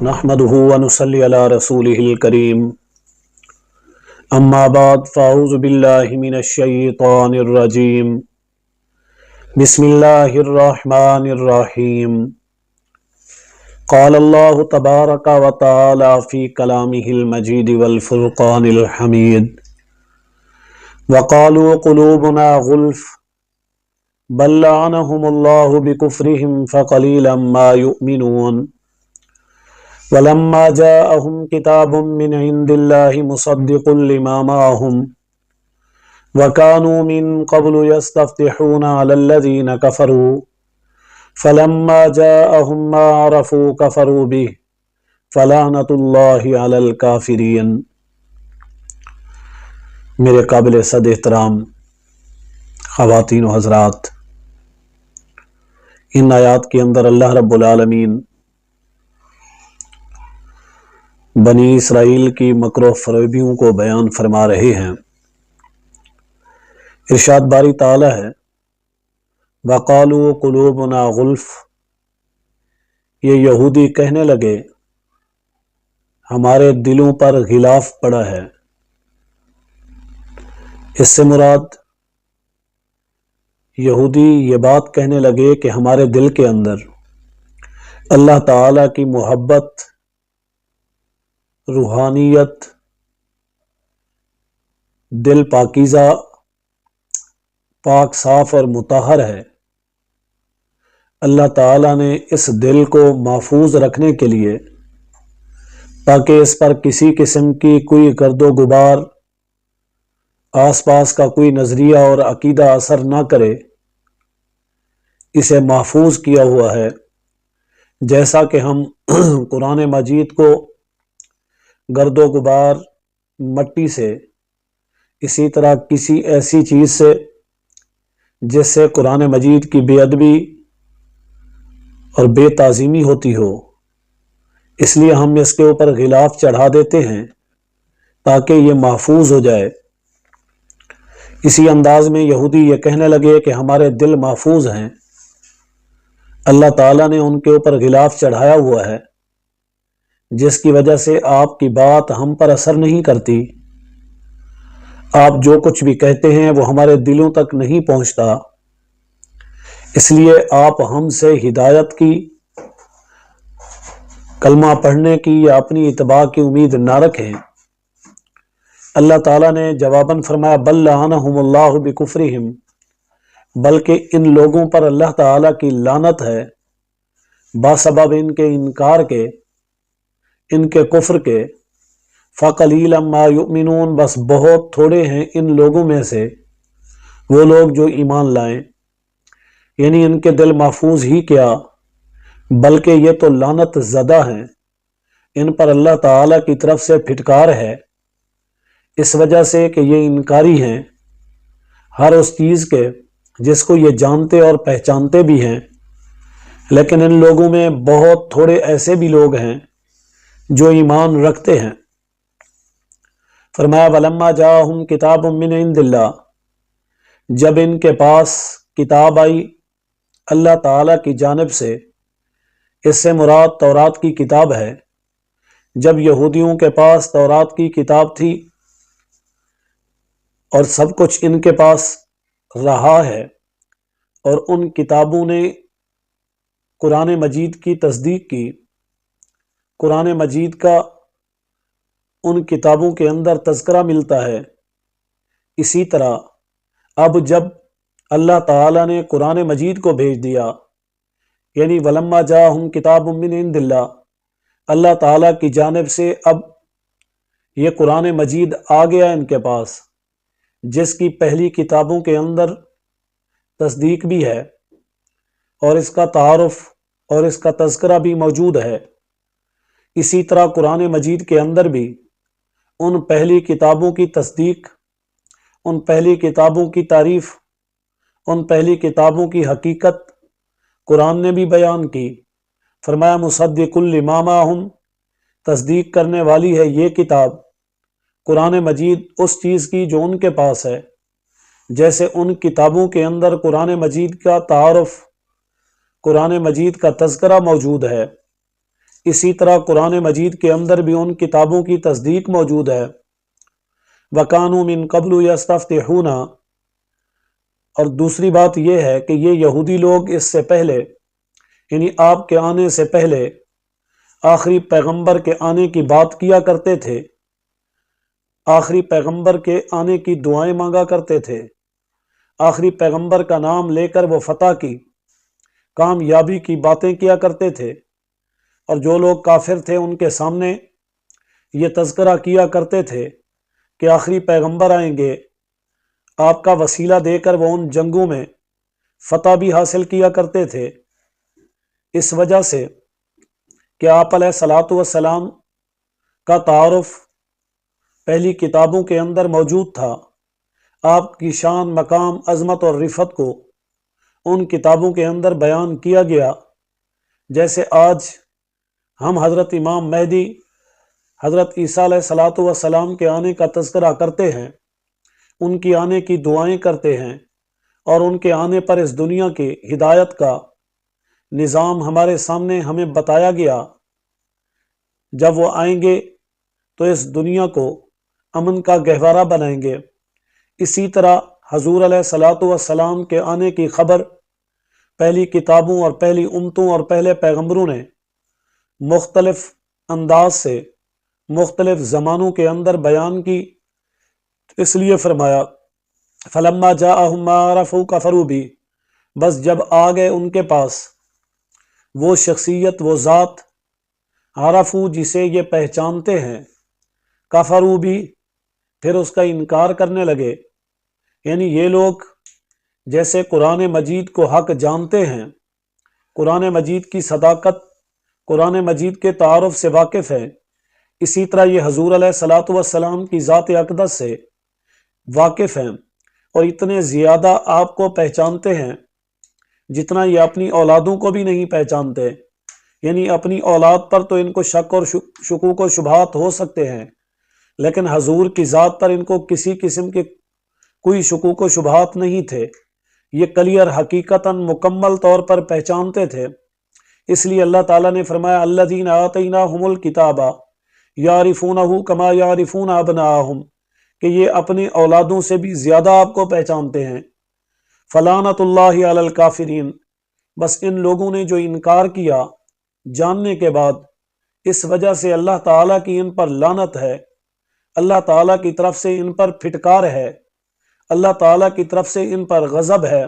نحمده ونصلي على رسوله الكريم اما بعد فاعوذ باللہ من الشیطان الرجیم بسم اللہ الرحمن الرحیم قال اللہ تبارک وتعالی فی کلامہ المجید والفرقان الحمید وقالوا قلوبنا غلف بل لعنهم اللہ بکفرهم فقلیلا ما یؤمنون وَلَمَّا جَاءَهُمْ كِتَابٌ مِّنْ عِندِ اللَّهِ مُصَدِّقٌ لِّمَا مَعَهُمْ وَكَانُوا مِن قَبْلُ يَسْتَفْتِحُونَ عَلَى الَّذِينَ كَفَرُوا فَلَمَّا جَاءَهُم مَّا عَرَفُوا كَفَرُوا بِهِ فَلَعْنَةُ اللَّهِ عَلَى الْكَافِرِينَ۔ میرے قابل صد احترام خواتین و حضرات، ان آیات کے اندر اللہ رب العالمین بنی اسرائیل کی مکر و فریبیوں کو بیان فرما رہے ہیں۔ ارشاد باری تعالی ہے وَقَالُوا قُلُوبُنَا غُلْفٌ، یہ یہودی کہنے لگے ہمارے دلوں پر غلاف پڑا ہے۔ اس سے مراد یہودی یہ بات کہنے لگے کہ ہمارے دل کے اندر اللہ تعالی کی محبت، روحانیت، دل پاکیزہ، پاک صاف اور مطہر ہے۔ اللہ تعالیٰ نے اس دل کو محفوظ رکھنے کے لیے، تاکہ اس پر کسی قسم کی کوئی گرد و غبار، آس پاس کا کوئی نظریہ اور عقیدہ اثر نہ کرے، اسے محفوظ کیا ہوا ہے۔ جیسا کہ ہم قرآن مجید کو گرد و غبار، مٹی سے، اسی طرح کسی ایسی چیز سے جس سے قرآن مجید کی بے ادبی اور بے تعظیمی ہوتی ہو، اس لیے ہم اس کے اوپر غلاف چڑھا دیتے ہیں تاکہ یہ محفوظ ہو جائے۔ اسی انداز میں یہودی یہ کہنے لگے کہ ہمارے دل محفوظ ہیں، اللہ تعالیٰ نے ان کے اوپر غلاف چڑھایا ہوا ہے، جس کی وجہ سے آپ کی بات ہم پر اثر نہیں کرتی، آپ جو کچھ بھی کہتے ہیں وہ ہمارے دلوں تک نہیں پہنچتا، اس لیے آپ ہم سے ہدایت کی، کلمہ پڑھنے کی یا اپنی اتباع کی امید نہ رکھیں۔ اللہ تعالیٰ نے جواباً فرمایا بل لعنہم اللہ بکفرہم، بلکہ ان لوگوں پر اللہ تعالیٰ کی لعنت ہے باسبب ان کے انکار کے، ان کے کفر کے۔ فَقَلِيلًا مَا يُؤْمِنُونَ، بس بہت تھوڑے ہیں ان لوگوں میں سے وہ لوگ جو ایمان لائیں، یعنی ان کے دل محفوظ ہی کیا بلکہ یہ تو لعنت زدہ ہیں، ان پر اللہ تعالیٰ کی طرف سے پھٹکار ہے، اس وجہ سے کہ یہ انکاری ہیں ہر اس چیز کے جس کو یہ جانتے اور پہچانتے بھی ہیں۔ لیکن ان لوگوں میں بہت تھوڑے ایسے بھی لوگ ہیں جو ایمان رکھتے ہیں۔ فرمایا وَلَمَّا جَاءَهُمْ كِتَابٌ مِّنْ عِندِ اللَّهِ، جب ان کے پاس کتاب آئی اللہ تعالیٰ کی جانب سے، اس سے مراد تورات کی کتاب ہے۔ جب یہودیوں کے پاس تورات کی کتاب تھی اور سب کچھ ان کے پاس رہا ہے، اور ان کتابوں نے قرآن مجید کی تصدیق کی، قرآن مجید کا ان کتابوں کے اندر تذکرہ ملتا ہے، اسی طرح اب جب اللہ تعالیٰ نے قرآن مجید کو بھیج دیا، یعنی وَلَمَّا جَاءَهُمْ كِتَابٌ مِّنْ عِندِ اللَّهِ، اللہ تعالیٰ کی جانب سے اب یہ قرآن مجید آ گیا ان کے پاس، جس کی پہلی کتابوں کے اندر تصدیق بھی ہے اور اس کا تعارف اور اس کا تذکرہ بھی موجود ہے۔ اسی طرح قرآن مجید کے اندر بھی ان پہلی کتابوں کی تصدیق، ان پہلی کتابوں کی تعریف، ان پہلی کتابوں کی حقیقت قرآن نے بھی بیان کی۔ فرمایا مصدق لما معہم، تصدیق کرنے والی ہے یہ کتاب قرآن مجید اس چیز کی جو ان کے پاس ہے، جیسے ان کتابوں کے اندر قرآن مجید کا تعارف، قرآن مجید کا تذکرہ موجود ہے، اسی طرح قرآن مجید کے اندر بھی ان کتابوں کی تصدیق موجود ہے۔ وَكَانُوا مِن قَبْلُ يَسْتَفْتِحُونَ، اور دوسری بات یہ ہے کہ یہ یہودی لوگ اس سے پہلے، یعنی آپ کے آنے سے پہلے، آخری پیغمبر کے آنے کی بات کیا کرتے تھے، آخری پیغمبر کے آنے کی دعائیں مانگا کرتے تھے، آخری پیغمبر کا نام لے کر وہ فتح کی، کامیابی کی باتیں کیا کرتے تھے، اور جو لوگ کافر تھے ان کے سامنے یہ تذکرہ کیا کرتے تھے کہ آخری پیغمبر آئیں گے، آپ کا وسیلہ دے کر وہ ان جنگوں میں فتح بھی حاصل کیا کرتے تھے۔ اس وجہ سے کہ آپ علیہ الصلاۃ والسلام کا تعارف پہلی کتابوں کے اندر موجود تھا، آپ کی شان، مقام، عظمت اور رفعت کو ان کتابوں کے اندر بیان کیا گیا۔ جیسے آج ہم حضرت امام مہدی، حضرت عیسیٰ علیہ الصلاۃ والسلام کے آنے کا تذکرہ کرتے ہیں، ان کی آنے کی دعائیں کرتے ہیں، اور ان کے آنے پر اس دنیا کی ہدایت کا نظام ہمارے سامنے ہمیں بتایا گیا۔ جب وہ آئیں گے تو اس دنیا کو امن کا گہوارہ بنائیں گے۔ اسی طرح حضور علیہ الصلاۃ والسلام کے آنے کی خبر پہلی کتابوں اور پہلی امتوں اور پہلے پیغمبروں نے مختلف انداز سے مختلف زمانوں کے اندر بیان کی۔ اس لیے فرمایا فَلَمَّا جَاءَهُم مَّا عَرَفُوا كَفَرُوا بِهِ، بس جب آ گئے ان کے پاس وہ شخصیت، وہ ذات، عرفو جسے یہ پہچانتے ہیں، کفروا بھی، پھر اس کا انکار کرنے لگے۔ یعنی یہ لوگ جیسے قرآن مجید کو حق جانتے ہیں، قرآن مجید کی صداقت، قرآن مجید کے تعارف سے واقف ہیں، اسی طرح یہ حضور علیہ الصلاۃ والسلام کی ذات اقدس سے واقف ہیں، اور اتنے زیادہ آپ کو پہچانتے ہیں جتنا یہ اپنی اولادوں کو بھی نہیں پہچانتے۔ یعنی اپنی اولاد پر تو ان کو شک اور شکوک و شبہات ہو سکتے ہیں، لیکن حضور کی ذات پر ان کو کسی قسم کے کوئی شکوک و شبہات نہیں تھے، یہ کلیئر حقیقتاً مکمل طور پر پہچانتے تھے۔ اس لیے اللہ تعالیٰ نے فرمایا الذین آتیناہم الکتاب یعرفونہ کما یعرفون ابناءہم، کہ یہ اپنی اولادوں سے بھی زیادہ آپ کو پہچانتے ہیں۔ فلعنۃ اللہ علی الکافرین، بس ان لوگوں نے جو انکار کیا جاننے کے بعد، اس وجہ سے اللہ تعالیٰ کی ان پر لعنت ہے، اللہ تعالیٰ کی طرف سے ان پر پھٹکار ہے، اللہ تعالیٰ کی طرف سے ان پر غضب ہے۔